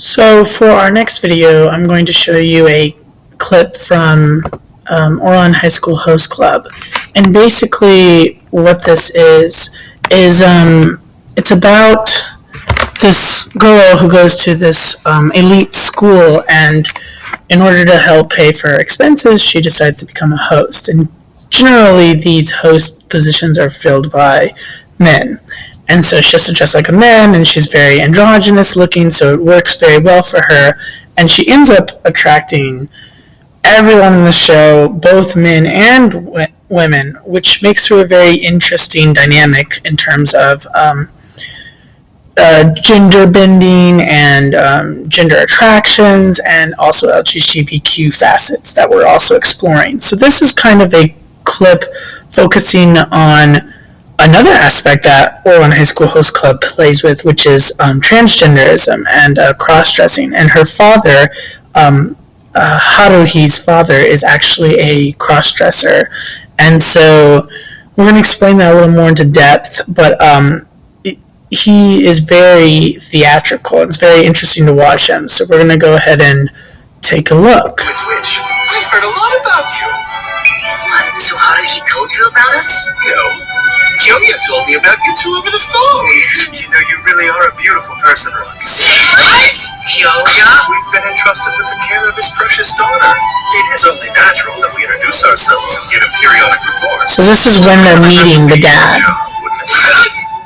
So for our next video, I'm going to show you a clip from Ouran High School Host Club. And basically what this is it's about this girl who goes to this elite school, and in order to help pay for her expenses, she decides to become a host. And generally these host positions are filled by men. And so she has to dress like a man, and she's very androgynous looking, so it works very well for her. And she ends up attracting everyone in the show, both men and women, which makes her a very interesting dynamic in terms of gender bending and gender attractions, and also LGBTQ facets that we're also exploring. So this is kind of a clip focusing on another aspect that Ouran High School Host Club plays with, which is transgenderism and cross-dressing. And her father, Haruhi's father, is actually a cross-dresser. And so we're going to explain that a little more into depth, but he is very theatrical. It's very interesting to watch him. So we're going to go ahead and take a look. Which? I've heard a lot about you. What? So Haruhi told you about us? No. Kyoya told me about you two over the phone. You know, you really are a beautiful person, Rox. What? Kyoya? We've been entrusted with the care of his precious daughter. It is only natural that we introduce ourselves and give him periodic reports. So this is when they're meeting the dad.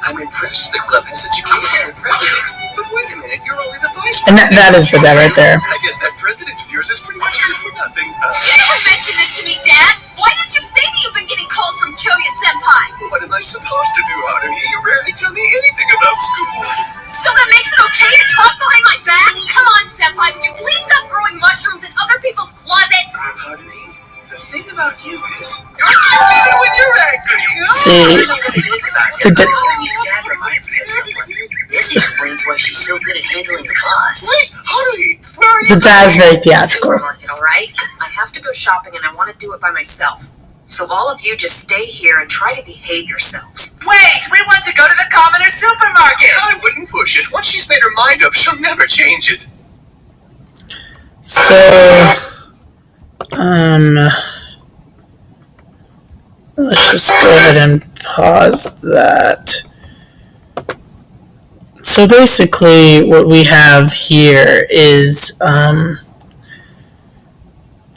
I'm impressed the club has educated their president. But wait a minute, you're only the vice And president. that is the dad right there. I guess that president of yours is pretty much good for nothing. You never mentioned this to me, Dad! Why didn't you say that you've been getting calls from Kyoya-senpai? What am I supposed to do, Haruhi? You rarely tell me anything about school. So that makes it okay to talk behind my back? Come on, Senpai, would you please stop growing mushrooms in other people's closets? Haruhi, the thing about you is, you're cute even when you're angry. See, I don't know what it is about her. Haruhi's dad reminds me of someone. This explains why she's so good at handling the boss. Wait, Haruhi, where are you? the dad is very theatrical. Supermarket, alright? I have to go shopping and I want to do it by myself. So all of you just stay here and try to behave yourselves. Wait, we want to go to the Commoner supermarket! I wouldn't push it. Once she's made her mind up, she'll never change it. So, let's just go ahead and pause that. So basically what we have here is,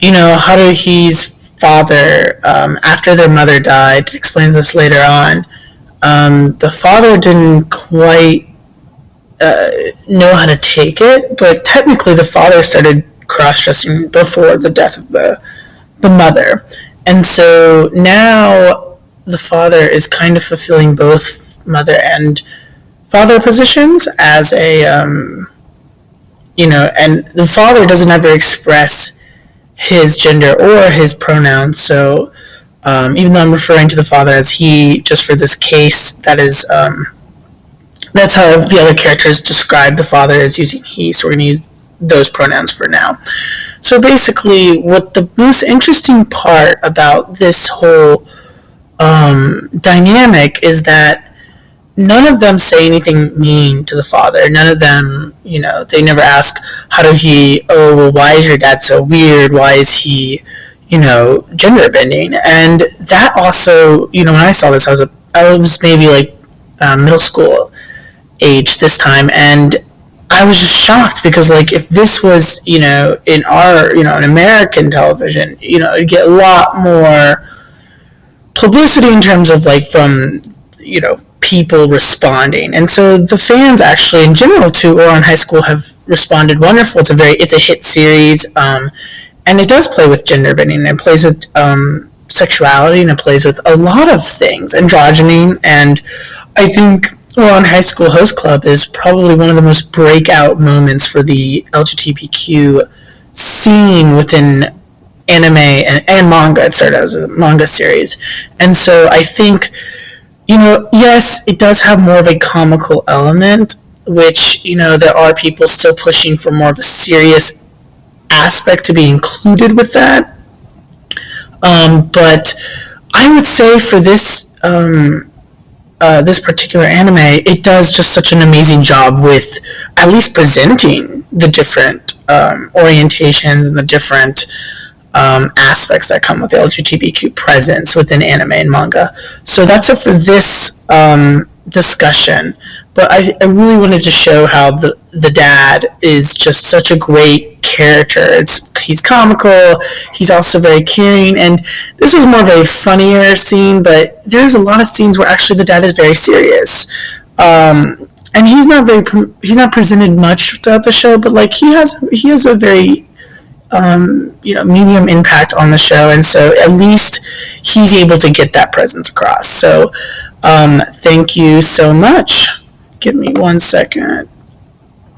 Haruhi's father, after their mother died, it explains this later on, the father didn't quite know how to take it, but technically the father started cross-dressing before the death of the mother. And so now the father is kind of fulfilling both mother and father positions as a, and the father doesn't ever express his gender or his pronouns. So even though I'm referring to the father as he, just for this case, that is, that's how the other characters describe the father as using he, so we're going to use those pronouns for now. So basically, what the most interesting part about this whole dynamic is that none of them say anything mean to the father. None of them, they never ask, why is your dad so weird? Why is he, gender bending? And that also, when I saw this, I was maybe like middle school age this time, and I was just shocked because, like, if this was, in our, in American television, it'd get a lot more publicity in terms of, like, from, people responding. And so the fans actually, in general, to Ouran High School have responded wonderful. It's a hit series, and it does play with gender bending, and it plays with sexuality, and it plays with a lot of things, androgyny, and I think Ouran High School Host Club is probably one of the most breakout moments for the LGBTQ scene within anime and manga. It started as a manga series. And so I think, yes, it does have more of a comical element, which, there are people still pushing for more of a serious aspect to be included with that. But I would say for this this particular anime, it does just such an amazing job with at least presenting the different orientations and the different aspects that come with LGBTQ presence within anime and manga. So that's it for this discussion. But I really wanted to show how the dad is just such a great character. He's comical, he's also very caring, and this was more of a funnier scene, but there's a lot of scenes where actually the dad is very serious. And he's not presented much throughout the show, but like he has a very medium impact on the show, and so at least he's able to get that presence across. So thank you so much. Give me 1 second.